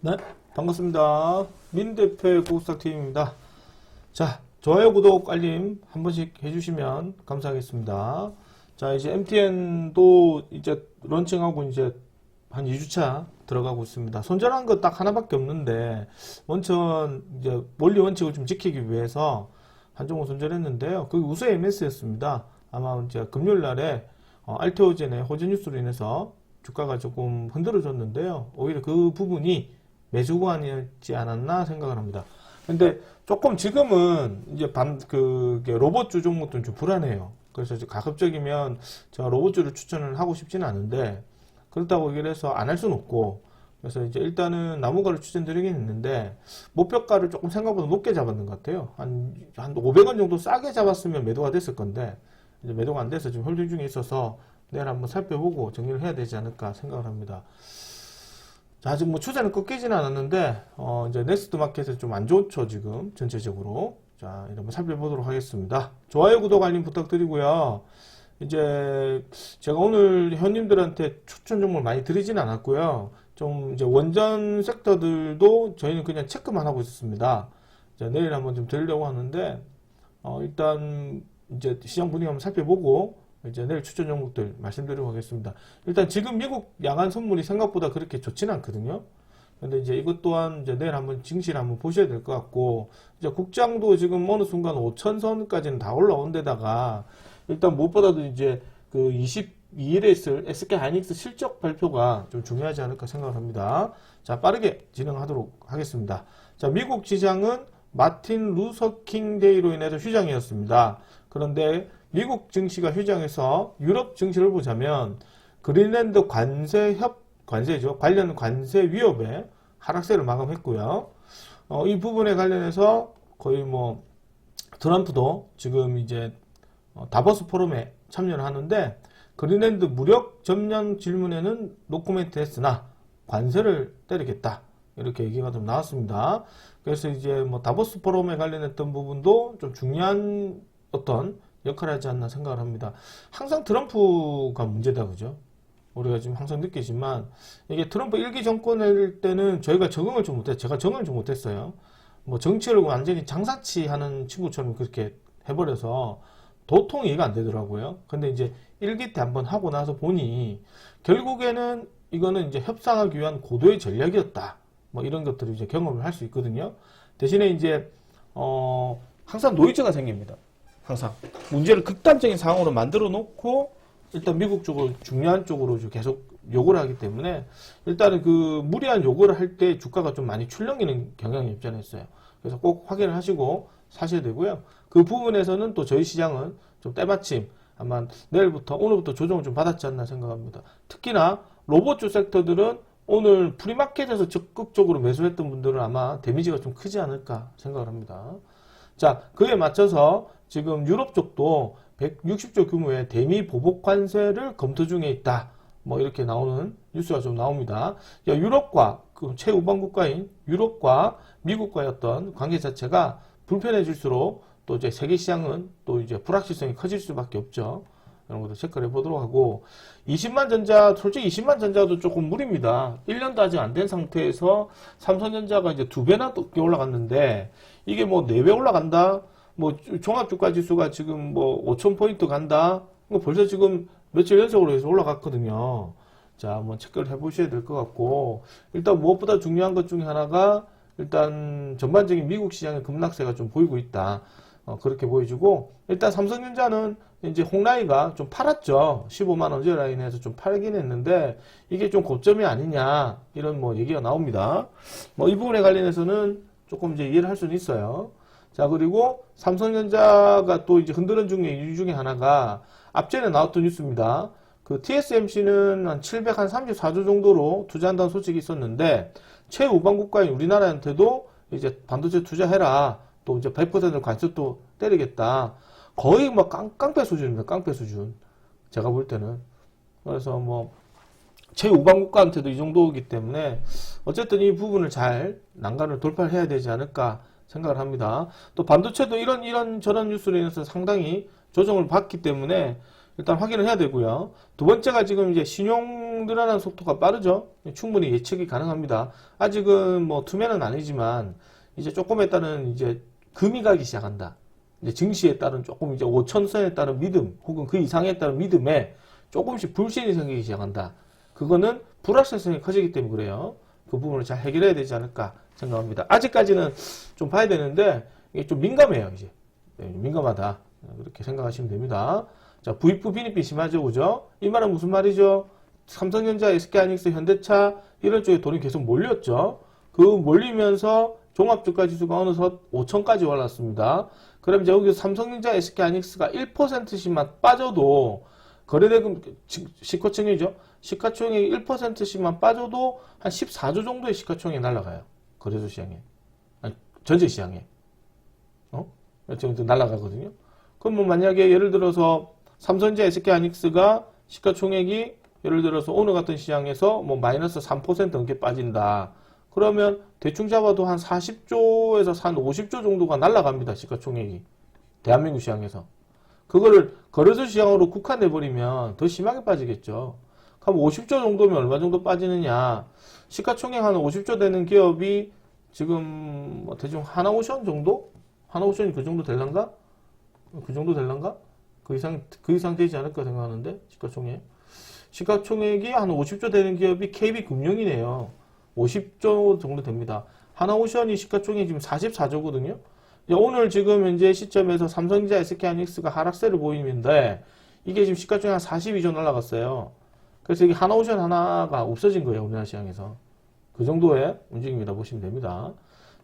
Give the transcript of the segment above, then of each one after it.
네, 반갑습니다. 민대표의 고스탁TV입니다. 자, 좋아요, 구독, 알림 한 번씩 해주시면 감사하겠습니다. 자, 이제 MTN도 이제 런칭하고 이제 한 2주차 들어가고 있습니다. 손절한 거 딱 하나밖에 없는데, 원천, 이제 원리 원칙을 좀 지키기 위해서 한 종목 손절했는데요. 그게 우수 MS였습니다. 아마 이제 금요일 날에 알테오젠의 호재 뉴스로 인해서 주가가 조금 흔들어졌는데요. 오히려 그 부분이 매수 구간이었지 않았나 생각을 합니다. 근데 조금 지금은 이제 로봇주 종목들은 좀 불안해요. 그래서 이제 가급적이면 제가 로봇주를 추천을 하고 싶지는 않은데, 그렇다고 얘기를 해서 안 할 수는 없고, 그래서 이제 일단은 나무가를 추천드리긴 했는데, 목표가를 조금 생각보다 높게 잡았는 것 같아요. 한 500원 정도 싸게 잡았으면 매도가 됐을 건데, 이제 매도가 안 돼서 지금 홀딩 중에 있어서 내일 한번 살펴보고 정리를 해야 되지 않을까 생각을 합니다. 자, 아직 뭐 추세는 꺾이지는 않았는데, 이제 넥스트 마켓에 좀 안 좋죠, 지금, 전체적으로. 자, 이런 거 살펴보도록 하겠습니다. 좋아요, 구독, 알림 부탁드리고요. 이제, 제가 오늘 회원님들한테 추천 종목을 많이 드리진 않았고요. 좀, 이제 원전 섹터들도 저희는 그냥 체크만 하고 있었습니다. 자, 내일 한번 좀 드리려고 하는데, 일단, 이제 시장 분위기 한번 살펴보고, 이제 내일 추천 종목들 말씀드리도록 하겠습니다. 일단 지금 미국 야간 선물이 생각보다 그렇게 좋지는 않거든요. 근데 이제 이것 또한 이제 내일 한번 증시를 한번 보셔야 될 것 같고, 이제 국장도 지금 어느 순간 5천선까지는 다 올라온 데다가, 일단 무엇보다도 이제 그 22일에 있을 SK 하이닉스 실적 발표가 좀 중요하지 않을까 생각을 합니다. 자, 빠르게 진행하도록 하겠습니다. 자, 미국 시장은 마틴 루서킹 데이로 인해서 휴장이었습니다. 그런데 미국 증시가 휴장해서 유럽 증시를 보자면 그린랜드 관세죠. 관련 관세 위협에 하락세를 마감했고요. 이 부분에 관련해서 거의 뭐 트럼프도 지금 이제 다보스 포럼에 참여를 하는데 그린랜드 무력 점령 질문에는 노코멘트 했으나 관세를 때리겠다. 이렇게 얘기가 좀 나왔습니다. 그래서 이제 뭐 다보스 포럼에 관련했던 부분도 좀 중요한 어떤 역할을 하지 않나 생각을 합니다. 항상 트럼프가 문제다, 그죠? 우리가 지금 항상 느끼지만, 이게 트럼프 1기 정권일 때는 저희가 적응을 좀 못했어요. 제가 적응을 좀 못했어요. 뭐 정치를 완전히 장사치 하는 친구처럼 그렇게 해버려서 도통이 이해가 안 되더라고요. 근데 이제 1기 때 한번 하고 나서 보니, 결국에는 이거는 이제 협상하기 위한 고도의 전략이었다. 뭐 이런 것들을 이제 경험을 할 수 있거든요. 대신에 이제, 항상 노이즈가 생깁니다. 항상 문제를 극단적인 상황으로 만들어 놓고 일단 미국 쪽을 중요한 쪽으로 계속 요구를 하기 때문에 일단은 그 무리한 요구를 할 때 주가가 좀 많이 출렁이는 경향이 없지 않아 있어요. 그래서 꼭 확인을 하시고 사셔야 되고요. 그 부분에서는 또 저희 시장은 좀 때마침 아마 내일부터 오늘부터 조정을 좀 받았지 않나 생각합니다. 특히나 로봇주 섹터들은 오늘 프리마켓에서 적극적으로 매수했던 분들은 아마 데미지가 좀 크지 않을까 생각을 합니다. 자, 그에 맞춰서 지금 유럽 쪽도 160조 규모의 대미 보복 관세를 검토 중에 있다. 뭐 이렇게 나오는 뉴스가 좀 나옵니다. 유럽과 그 최우방 국가인 유럽과 미국과의 어떤 관계 자체가 불편해질수록 또 이제 세계 시장은 또 이제 불확실성이 커질 수밖에 없죠. 이런 것도 체크를 해보도록 하고 20만 전자, 솔직히 20만 전자도 조금 무리입니다. 1년도 아직 안 된 상태에서 삼성전자가 이제 2배나 높게 올라갔는데 이게 뭐 4배 올라간다? 뭐 종합주가 지수가 지금 뭐 5,000포인트 간다? 뭐 벌써 지금 며칠 연속으로 해서 올라갔거든요. 자, 한번 체크를 해보셔야 될 것 같고 일단 무엇보다 중요한 것 중에 하나가 일단 전반적인 미국 시장의 급락세가 좀 보이고 있다. 그렇게 보여주고 일단 삼성전자는 이제 홍라이가 좀 팔았죠. 15만 원 저 라인에서 좀 팔긴 했는데 이게 좀 고점이 아니냐 이런 뭐 얘기가 나옵니다. 뭐 이 부분에 관련해서는 조금 이제 이해를 할 수는 있어요. 자, 그리고 삼성전자가 또 이제 흔드는 이유 중에 하나가 앞전에 나왔던 뉴스입니다. 그 TSMC는 한 734조 정도로 투자한다는 소식이 있었는데 최우방 국가인 우리나라한테도 이제 반도체 투자해라. 또 이제 100% 관세도 때리겠다. 거의 뭐 깡패 수준입니다. 깡패 수준. 제가 볼 때는. 그래서 뭐 최우방 국가한테도 이 정도이기 때문에 어쨌든 이 부분을 잘 난간을 돌파를 해야 되지 않을까 생각을 합니다. 또 반도체도 이런 저런 뉴스로 인해서 상당히 조정을 받기 때문에 일단 확인을 해야 되고요. 두 번째가 지금 이제 신용 늘어나는 속도가 빠르죠. 충분히 예측이 가능합니다. 아직은 뭐 투매는 아니지만 이제 조금에 따른 이제 금이 가기 시작한다. 이제 증시에 따른 조금 이제 5천선에 따른 믿음 혹은 그 이상에 따른 믿음에 조금씩 불신이 생기기 시작한다. 그거는 불확실성이 커지기 때문에 그래요. 그 부분을 잘 해결해야 되지 않을까 생각합니다. 아직까지는 좀 봐야 되는데 이게 좀 민감해요. 이제 민감하다 그렇게 생각하시면 됩니다. 자, 부익부 빈익빈 심하죠, 그죠? 이 말은 무슨 말이죠? 삼성전자, SK하이닉스, 현대차 이런 쪽에 돈이 계속 몰렸죠. 그 몰리면서 종합주가 지수가 어느덧 5천까지 올랐습니다. 그럼 이제 여기서 삼성전자, SK하이닉스가 1%씩만 빠져도 거래대금 시가총액이죠. 시가총액이 1%씩만 빠져도 한 14조 정도의 시가총액이 날아가요. 거래소 시장에. 아니, 전체 시장에. 지금 날아가거든요. 그럼 뭐 만약에 예를 들어서 삼성전자, SK하이닉스가 시가총액이 예를 들어서 오늘 같은 시장에서 뭐 마이너스 3% 넘게 빠진다. 그러면 대충 잡아도 한 40조에서 한 50조 정도가 날아갑니다. 시가총액이. 대한민국 시장에서. 그거를 거래소 시장으로 국한해버리면 더 심하게 빠지겠죠. 그럼 50조 정도면 얼마 정도 빠지느냐. 시가총액 한 50조 되는 기업이 지금 뭐 대충 하나오션 정도? 하나오션이 그 정도 될란가? 그 정도 될란가? 그 이상 되지 않을까 생각하는데, 시가총액. 시가총액이 한 50조 되는 기업이 KB금융이네요. 50조 정도 됩니다. 하나오션이 시가총액이 지금 44조거든요. 오늘 지금 현재 시점에서 삼성전자, SK하이닉스가 하락세를 보이는데, 이게 지금 시가총액 한 42조 날라갔어요. 그래서 이게 하나오션 하나가 없어진 거예요, 우리나라 시장에서. 그 정도의 움직임이다 보시면 됩니다.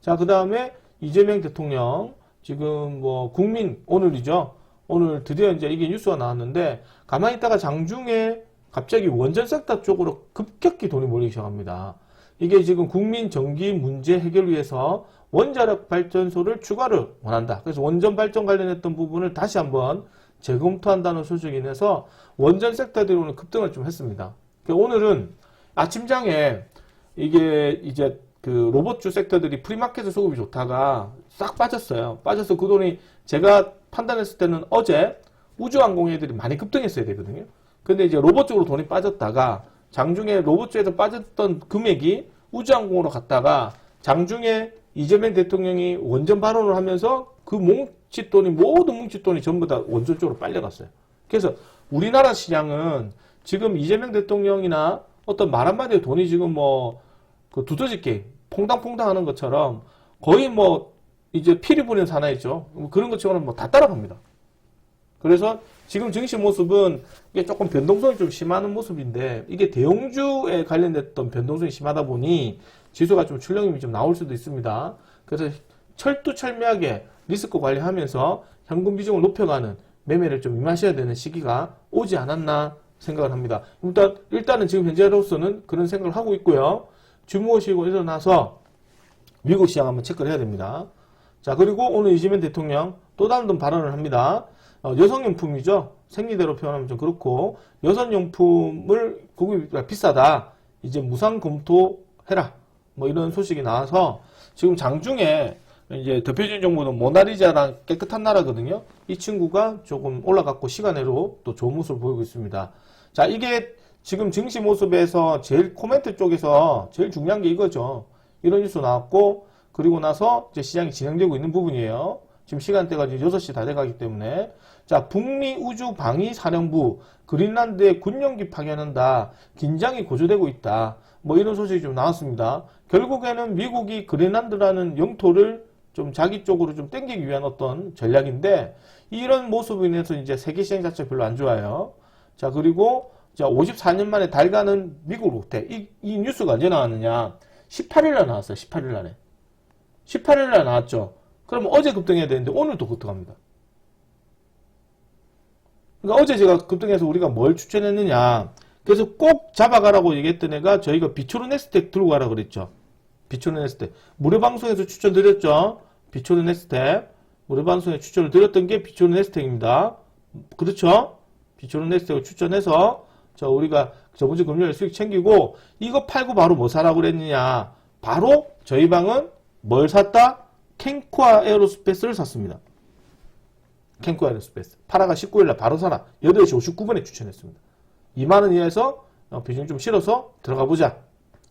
자, 그 다음에 이재명 대통령, 지금 뭐 국민 오늘이죠. 오늘 드디어 이제 이게 뉴스가 나왔는데 가만히 있다가 장중에 갑자기 원전 섹터 쪽으로 급격히 돈이 몰리기 시작합니다. 이게 지금 국민 전기 문제 해결을 위해서 원자력 발전소를 추가를 원한다. 그래서 원전 발전 관련했던 부분을 다시 한번 재검토한다는 소식이 인해서 원전 섹터들이 오늘 급등을 좀 했습니다. 오늘은 아침장에 이게 이제 그 로봇주 섹터들이 프리마켓 수급이 좋다가 싹 빠졌어요. 빠져서 그 돈이 제가 판단했을 때는 어제 우주항공 애들이 많이 급등했어야 되거든요. 근데 이제 로봇 쪽으로 돈이 빠졌다가 장중에 로봇 쪽에서 빠졌던 금액이 우주항공으로 갔다가 장중에 이재명 대통령이 원전 발언을 하면서 그 뭉칫돈이 모든 뭉칫돈이 전부 다 원전 쪽으로 빨려갔어요. 그래서 우리나라 시장은 지금 이재명 대통령이나 어떤 말 한마디에 돈이 지금 뭐 그 두더지 게임 퐁당퐁당 하는 것처럼 거의 뭐 이제 피리 부는 사나이죠. 그런 것처럼 뭐 다 따라갑니다. 그래서 지금 증시 모습은 이게 조금 변동성이 좀 심한 모습인데 이게 대형주에 관련됐던 변동성이 심하다 보니 지수가 좀 출렁임이 좀 나올 수도 있습니다. 그래서 철두철미하게 리스크 관리하면서 현금 비중을 높여가는 매매를 좀 임하셔야 되는 시기가 오지 않았나 생각을 합니다. 일단은 지금 현재로서는 그런 생각을 하고 있고요. 주무시고 일어나서 미국 시장 한번 체크를 해야 됩니다. 자, 그리고 오늘 이재명 대통령 또 다른 발언을 합니다. 여성용품이죠. 생리대로 표현하면 좀 그렇고 여성용품을 고객이 비싸다. 이제 무상 검토해라. 뭐 이런 소식이 나와서 지금 장중에 이제 대표적인 정보는 모나리자랑 깨끗한 나라거든요. 이 친구가 조금 올라갔고 시간으로 또 좋은 모습을 보이고 있습니다. 자, 이게 지금 증시 모습에서 제일 코멘트 쪽에서 제일 중요한 게 이거죠. 이런 뉴스 나왔고 그리고 나서 이제 시장이 진행되고 있는 부분이에요. 지금 시간대가 이제 6시 다 돼가기 때문에. 자, 북미 우주 방위 사령부 그린란드에 군용기 파견한다. 긴장이 고조되고 있다. 뭐 이런 소식이 좀 나왔습니다. 결국에는 미국이 그린란드라는 영토를 좀 자기 쪽으로 좀 땡기기 위한 어떤 전략인데 이런 모습으로 인해서 이제 세계 시장 자체가 별로 안 좋아요. 자, 그리고 자, 54년 만에 달 가는 미국 호텔. 이 뉴스가 언제 나왔느냐? 18일날 나왔어요. 18일날에. 18일날 나왔죠. 그러면 어제 급등해야 되는데 오늘도 급등합니다. 그러니까 어제 제가 급등해서 우리가 뭘 추천했느냐. 그래서 꼭 잡아가라고 얘기했던 애가 저희가 비초른 에스텍 들고 가라 그랬죠. 비초른 에스텍. 무료방송에서 추천드렸죠. 비초른 에스텍. 무료방송에 추천을 드렸던 게 비초른 에스텍입니다. 그렇죠? 비초른 에스텍을 추천해서 우리가 저번주 금요일에 수익 챙기고 이거 팔고 바로 뭐 사라고 그랬느냐. 바로 저희 방은 뭘 샀다? 캔코아 에어로스페이스를 샀습니다. 캔코 에어로스페이스. 파라가 19일날 바로 사라. 8시 59분에 추천했습니다. 2만원 이하에서 비중 좀 실어서 들어가 보자.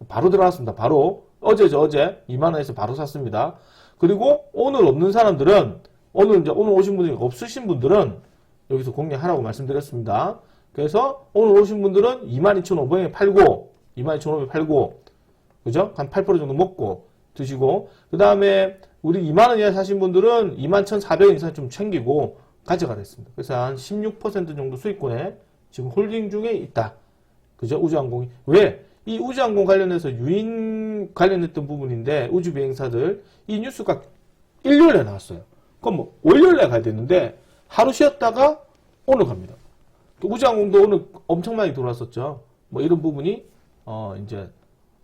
바로 들어갔습니다. 바로 어제죠. 어제 2만원에서 바로 샀습니다. 그리고 오늘 없는 사람들은 오늘 오신 분이 없으신 분들은 여기서 공략하라고 말씀드렸습니다. 그래서 오늘 오신 분들은 22,500원에 팔고 22,500원에 팔고 그죠? 한 8% 정도 먹고 드시고 그 다음에 우리 2만원 이하 사신 분들은 21,400원 이상 좀 챙기고 가져가라 했습니다. 그래서 한 16% 정도 수익권에 지금 홀딩 중에 있다. 그죠? 우주항공이. 왜? 이 우주항공 관련해서 유인 관련했던 부분인데 우주 비행사들 이 뉴스가 일요일에 나왔어요. 그럼 뭐 월요일에 가야 되는데 하루 쉬었다가 오늘 갑니다. 우주항공도 오늘 엄청 많이 돌아왔었죠. 뭐 이런 부분이 이제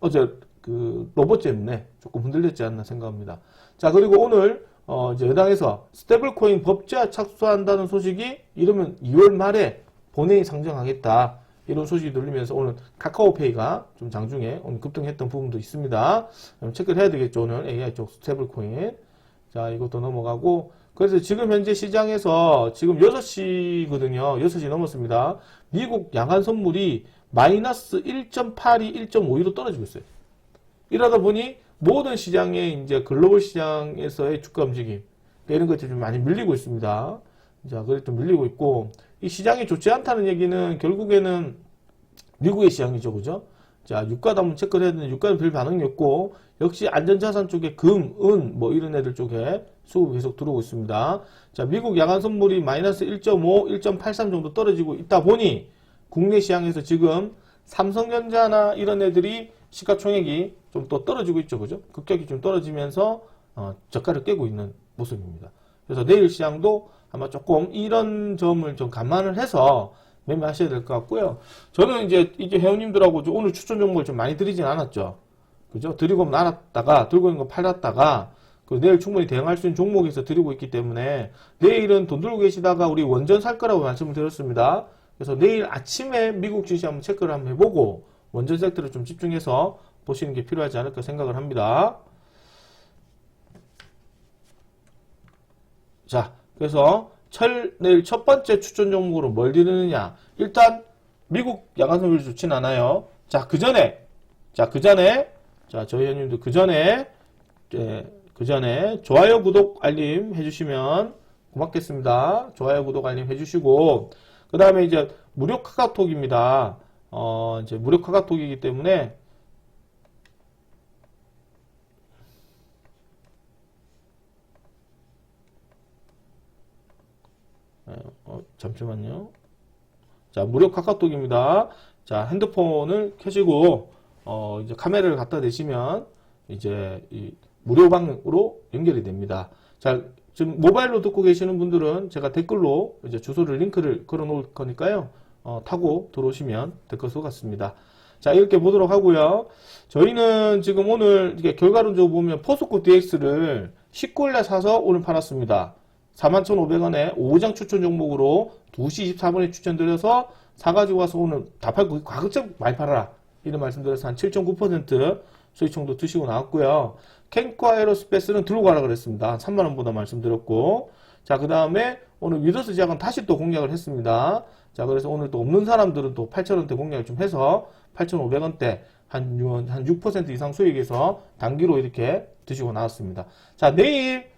어제 그 로봇 때문에 조금 흔들렸지 않나 생각합니다. 자, 그리고 오늘 이제 여당에서 스테이블코인 법제화 착수한다는 소식이 이러면 2월 말에 본회의 상정하겠다. 이런 소식이 들리면서 오늘 카카오페이가 좀 장중에 오늘 급등했던 부분도 있습니다. 체크를 해야 되겠죠. 오늘 AI 쪽 스테이블코인. 자, 이것도 넘어가고. 그래서 지금 현재 시장에서 지금 6시거든요. 6시 넘었습니다. 미국 야간 선물이 마이너스 1.82, 1.52로 떨어지고 있어요. 이러다 보니 모든 시장에 이제 글로벌 시장에서의 주가 움직임 이런 것들이 좀 많이 밀리고 있습니다. 자, 그래 좀 밀리고 있고 이 시장이 좋지 않다는 얘기는 결국에는 미국의 시장이죠, 그죠? 자, 유가도 한번 체크를 해야 되는데 유가는 별 반응이 없고 역시 안전자산 쪽에 금, 은 뭐 이런 애들 쪽에 수급이 계속 들어오고 있습니다. 자, 미국 야간 선물이 마이너스 1.5, 1.83 정도 떨어지고 있다 보니 국내 시장에서 지금 삼성전자나 이런 애들이 시가총액이 좀 또 떨어지고 있죠, 그죠? 급격히 좀 떨어지면서 저가를 깨고 있는 모습입니다. 그래서 내일 시장도 아마 조금 이런 점을 좀 감안을 해서 매매하셔야 될 것 같고요. 저는 이제 이게 회원님들하고 오늘 추천 종목을 좀 많이 드리진 않았죠, 그죠? 드리고 나눴다가 들고 있는 거 팔았다가 그 내일 충분히 대응할 수 있는 종목에서 드리고 있기 때문에 내일은 돈 들고 계시다가 우리 원전 살 거라고 말씀을 드렸습니다. 그래서 내일 아침에 미국 증시 한번 체크를 한번 해보고 원전 섹터를 좀 집중해서 보시는 게 필요하지 않을까 생각을 합니다. 자, 그래서 내일 첫 번째 추천 종목으로 뭘 드리느냐. 일단 미국 야간 선물이 좋진 않아요. 자, 그 전에 자, 저희 회원님들 그 전에 좋아요, 구독, 알림 해주시면 고맙겠습니다. 좋아요, 구독, 알림 해주시고 그 다음에 이제 무료 카카오톡입니다. 이제 무료 카카오톡이기 때문에 잠시만요. 자, 무료 카카오톡입니다. 자, 핸드폰을 켜시고 이제 카메라를 갖다 대시면 이제 이 무료방으로 연결이 됩니다. 자, 지금 모바일로 듣고 계시는 분들은 제가 댓글로 이제 주소를 링크를 걸어 놓을 거니까요. 타고 들어오시면 될 것으로 같습니다. 자, 이렇게 보도록 하고요. 저희는 지금 오늘 이게 결과론적으로 보면 포스코 DX를 19일날 사서 오늘 팔았습니다. 41,500원에 5장 추천 종목으로 2시 24분에 추천드려서 사가지고 와서 오늘 다 팔고 가급적 많이 팔아라 이런 말씀드려서 한 7.9% 수익총도 드시고 나왔고요. 캔코 에어로스페이스는 들고 가라 그랬습니다. 한 3만원보다 말씀드렸고 자, 그 다음에 오늘 위더스 제약은 다시 또 공략을 했습니다. 자, 그래서 오늘 또 없는 사람들은 또 8,000원대 공략을 좀 해서 8,500원대 한 6% 이상 수익에서 단기로 이렇게 드시고 나왔습니다. 자, 내일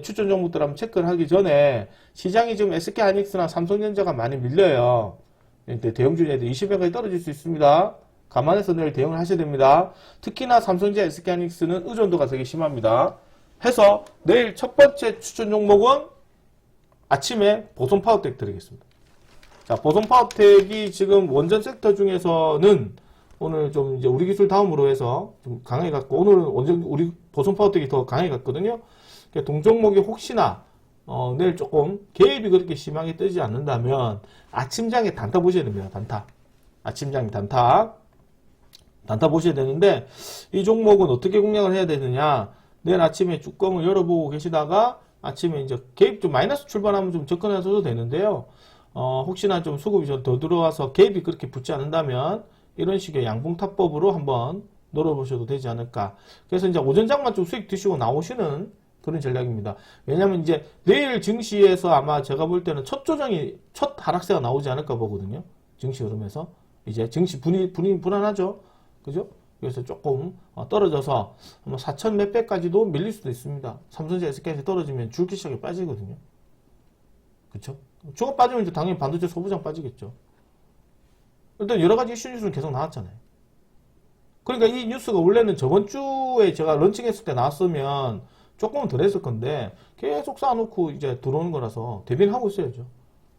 추천 종목들 한번 체크를 하기 전에 시장이 지금 SK하이닉스나 삼성전자가 많이 밀려요. 대형주는 애들 20회까지 떨어질 수 있습니다. 감안해서 내일 대응을 하셔야 됩니다. 특히나 삼성전자, SK하이닉스는 의존도가 되게 심합니다. 해서 내일 첫 번째 추천 종목은 아침에 보손 파워텍 드리겠습니다. 자, 보손 파워텍이 지금 원전 섹터 중에서는 오늘 좀 이제 우리 기술 다음으로 해서 좀 강하게 갔고 오늘은 원전 우리 보손 파워텍이 더 강하게 갔거든요. 동종목이 혹시나 내일 조금 개입이 그렇게 심하게 뜨지 않는다면 아침장에 단타 보셔야 됩니다. 단타. 아침장에 단타 보셔야 되는데 이 종목은 어떻게 공략을 해야 되느냐. 내일 아침에 뚜껑을 열어보고 계시다가 아침에 이제 개입 좀 마이너스 출발하면 좀 접근하셔도 되는데요. 혹시나 좀 수급이 좀 더 들어와서 개입이 그렇게 붙지 않는다면 이런 식의 양봉타법으로 한번 놀아보셔도 되지 않을까. 그래서 이제 오전장만 좀 수익 드시고 나오시는 그런 전략입니다. 왜냐면 이제 내일 증시에서 아마 제가 볼 때는 첫 하락세가 나오지 않을까 보거든요. 증시 흐름에서. 이제 증시 분위기 불안하죠. 그죠? 그래서 조금 떨어져서 4천 몇 배까지도 밀릴 수도 있습니다. 삼성전자 SK에서 떨어지면 줄기 시장에 빠지거든요. 그쵸? 저거 빠지면 이제 당연히 반도체 소부장 빠지겠죠. 일단 여러 가지 이슈 뉴스는 계속 나왔잖아요. 그러니까 이 뉴스가 원래는 저번 주에 제가 런칭했을 때 나왔으면 조금은 덜 했을 건데 계속 쌓아놓고 이제 들어오는 거라서 대비는 하고 있어야죠.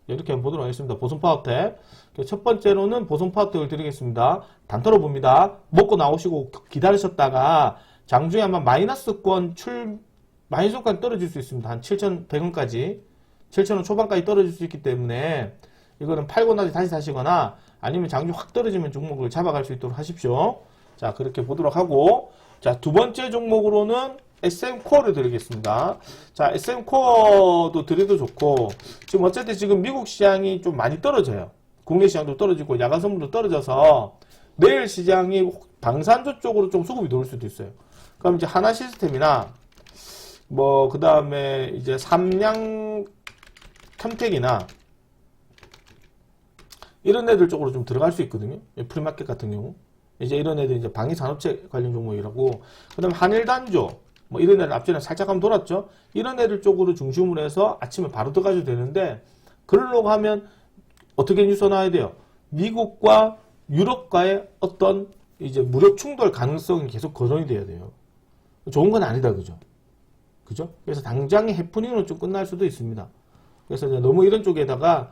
이렇게 한번 보도록 하겠습니다. 보선 파워텍. 첫 번째로는 보선 파워텍을 드리겠습니다. 단타로 봅니다. 먹고 나오시고 기다리셨다가 장중에 아마 마이너스권 떨어질 수 있습니다. 한 7,100원까지. 7,000원 초반까지 떨어질 수 있기 때문에 이거는 팔고 나서 다시 사시거나 아니면 장중 확 떨어지면 종목을 잡아갈 수 있도록 하십시오. 자, 그렇게 보도록 하고. 자, 두 번째 종목으로는 SM코어를 드리겠습니다. 자, SM코어도 드려도 좋고, 지금 어쨌든 지금 미국 시장이 좀 많이 떨어져요. 국내 시장도 떨어지고, 야간 선물도 떨어져서, 내일 시장이 방산조 쪽으로 좀 수급이 들어올 수도 있어요. 그럼 이제 하나 시스템이나, 그 다음에 이제 삼양 캠텍이나, 이런 애들 쪽으로 좀 들어갈 수 있거든요. 프리마켓 같은 경우. 이제 이런 애들 이제 방위산업체 관련 종목이라고, 그 다음에 한일단조, 이런 애들 앞전에 살짝 한번 돌았죠. 이런 애들 쪽으로 중심으로 해서 아침에 바로 들어가셔도 되는데, 그러려고 하면 어떻게 뉴스 나와야 돼요? 미국과 유럽과의 어떤 이제 무력 충돌 가능성이 계속 거론이 돼야 돼요. 좋은 건 아니다, 그죠? 그죠? 그래서 당장의 해프닝으로 좀 끝날 수도 있습니다. 그래서 이제 너무 이런 쪽에다가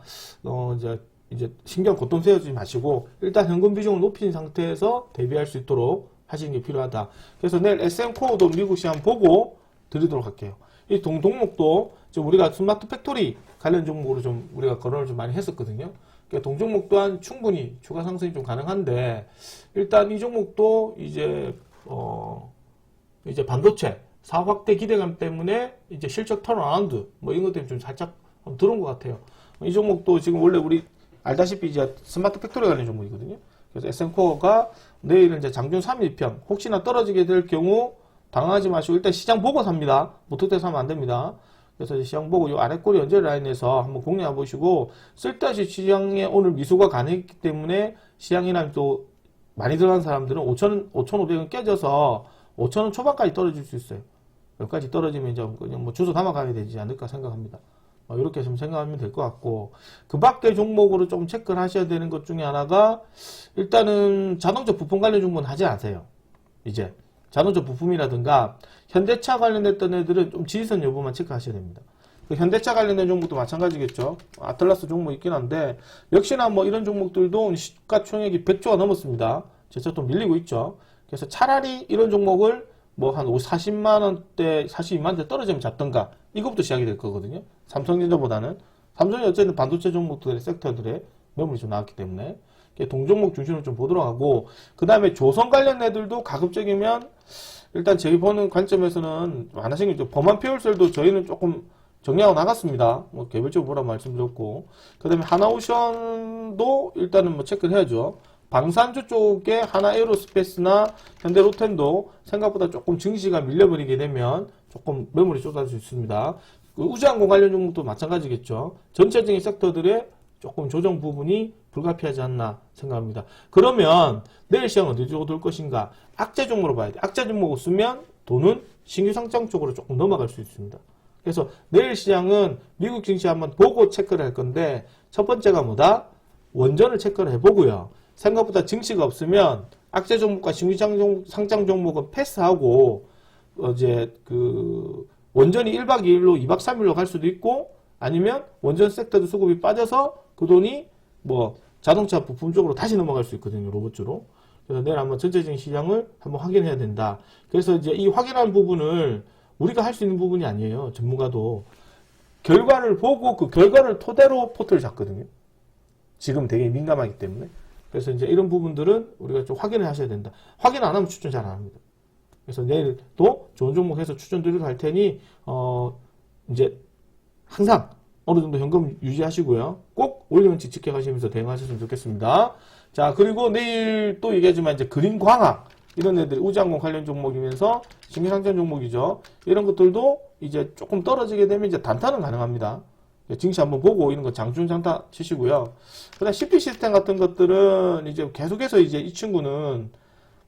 이제 신경 곧동 세우지 마시고 일단 현금 비중을 높인 상태에서 대비할 수 있도록 하시는 게 필요하다. 그래서 내일 SM코어도 미국 시장 보고 드리도록 할게요. 이 동종목도 지금 우리가 스마트 팩토리 관련 종목으로 좀 우리가 거론을 좀 많이 했었거든요. 그러니까 동종목 또한 충분히 추가 상승이 좀 가능한데 일단 이 종목도 이제 반도체 사업 확대 기대감 때문에 이제 실적 턴어라운드 이런 것 때문에 좀 살짝 들어온 것 같아요. 이 종목도 지금 원래 우리 알다시피 이제 스마트 팩토리 관련 종목이거든요. 그래서 SM코어가 내일은 이제 장중 3일평 혹시나 떨어지게 될 경우 당황하지 마시고 일단 시장 보고 삽니다. 무턱대고 사면 안 됩니다. 그래서 시장 보고 이 아래 꼬리 연재 라인에서 한번 공략해 보시고 쓸데없이 시장에 오늘 미수가 가능했기 때문에 시장이랑 또 많이 들어간 사람들은 5,500원 깨져서 5,000원 초반까지 떨어질 수 있어요. 여기까지 떨어지면 이제 그냥 주소 담아가야 되지 않을까 생각합니다. 이렇게 좀 생각하면 될 것 같고, 그 밖에 종목으로 좀 체크를 하셔야 되는 것 중에 하나가, 일단은 자동차 부품 관련 종목은 하지 않으세요. 이제, 자동차 부품이라든가, 현대차 관련됐던 애들은 좀 지지선 여부만 체크하셔야 됩니다. 그 현대차 관련된 종목도 마찬가지겠죠. 아틀라스 종목 있긴 한데, 역시나 이런 종목들도 시가총액이 100조가 넘었습니다. 제차 또 밀리고 있죠. 그래서 차라리 이런 종목을 한 40만원대, 42만원대 떨어지면 잡던가, 이것부터 시작이 될 거거든요. 삼성전자보다는. 삼성이 어쨌든 반도체 종목들의 섹터들의 매물이 좀 나왔기 때문에. 동종목 중심으로 좀 보도록 하고, 그 다음에 조선 관련 애들도 가급적이면, 일단 저희 보는 관점에서는 많으신 게 있죠. 범한 퓨얼셀도 저희는 조금 정리하고 나갔습니다. 개별적으로 보라고 말씀드렸고. 그 다음에 하나오션도 일단은 체크를 해야죠. 방산주 쪽에 하나에어로스페이스나 현대로텐도 생각보다 조금 증시가 밀려버리게 되면 조금 매물이 쏟아질 수 있습니다. 그 우주항공 관련 종목도 마찬가지겠죠. 전체적인 섹터들의 조금 조정 부분이 불가피하지 않나 생각합니다. 그러면 내일 시장 어디 쪽으로 돌 것인가? 악재 종목으로 봐야 돼. 악재 종목을 쓰면 돈은 신규 상장 쪽으로 조금 넘어갈 수 있습니다. 그래서 내일 시장은 미국 증시 한번 보고 체크를 할 건데 첫 번째가 뭐다? 원전을 체크를 해보고요. 생각보다 증시가 없으면 악재 종목과 신규 상장 종목은 패스하고 이제 원전이 1박 2일로 2박 3일로 갈 수도 있고 아니면 원전 섹터도 수급이 빠져서 그 돈이 자동차 부품 쪽으로 다시 넘어갈 수 있거든요. 로봇주로. 그래서 내일 한번 전체적인 시장을 한번 확인해야 된다. 그래서 이제 이 확인하는 부분을 우리가 할 수 있는 부분이 아니에요. 전문가도. 결과를 보고 그 결과를 토대로 포트를 잡거든요. 지금 되게 민감하기 때문에. 그래서 이제 이런 부분들은 우리가 좀 확인을 하셔야 된다. 확인 안 하면 추천 잘 안 합니다. 그래서 내일도 좋은 종목 해서 추천드리도록 할 테니, 이제 항상 어느 정도 현금 유지하시고요. 꼭 원리원칙 지켜가시면서 대응하셨으면 좋겠습니다. 자, 그리고 내일 또 얘기하지만 이제 그린광학. 이런 애들이 우주항공 관련 종목이면서 신규상장 종목이죠. 이런 것들도 이제 조금 떨어지게 되면 이제 단타는 가능합니다. 증시 한번 보고 이런 거 장중 장타 치시고요. 그다음 CP 시스템 같은 것들은 이제 계속해서 이제 이 친구는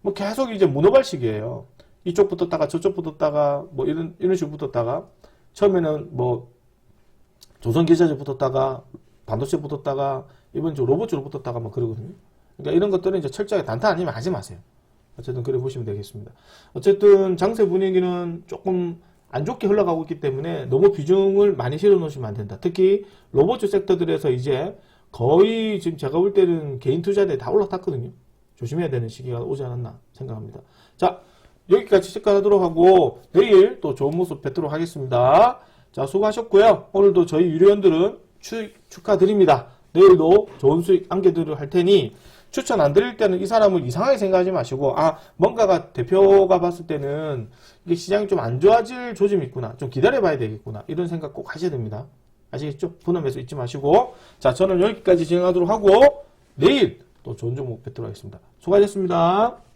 뭐 계속 이제 문어발식이에요. 이쪽 붙었다가 저쪽 붙었다가 뭐 이런 식으로 붙었다가 처음에는 뭐 조선계좌제 붙었다가 반도체 붙었다가 이번 주 로봇주로 붙었다가 뭐 그러거든요. 그러니까 이런 것들은 이제 철저하게 단타 아니면 하지 마세요. 어쨌든 그래 보시면 되겠습니다. 어쨌든 장세 분위기는 조금 안 좋게 흘러가고 있기 때문에 너무 비중을 많이 실어 놓으시면 안 된다. 특히 로봇주 섹터들에서 이제 거의 지금 제가 볼 때는 개인 투자대 다 올라탔거든요. 조심해야 되는 시기가 오지 않았나 생각합니다. 자, 여기까지 체크하도록 하고 내일 또 좋은 모습 뵙도록 하겠습니다. 자, 수고하셨고요. 오늘도 저희 유료원들은 축하드립니다. 내일도 좋은 수익 안겨드리도록 할 테니 추천 안 드릴 때는 이 사람을 이상하게 생각하지 마시고 뭔가가 대표가 봤을 때는 이게 시장이 좀 안 좋아질 조짐이 있구나. 좀 기다려봐야 되겠구나. 이런 생각 꼭 하셔야 됩니다. 아시겠죠? 분함에서 잊지 마시고 자, 저는 여기까지 진행하도록 하고 내일 또 좋은 종목 뵙도록 하겠습니다. 수고하셨습니다.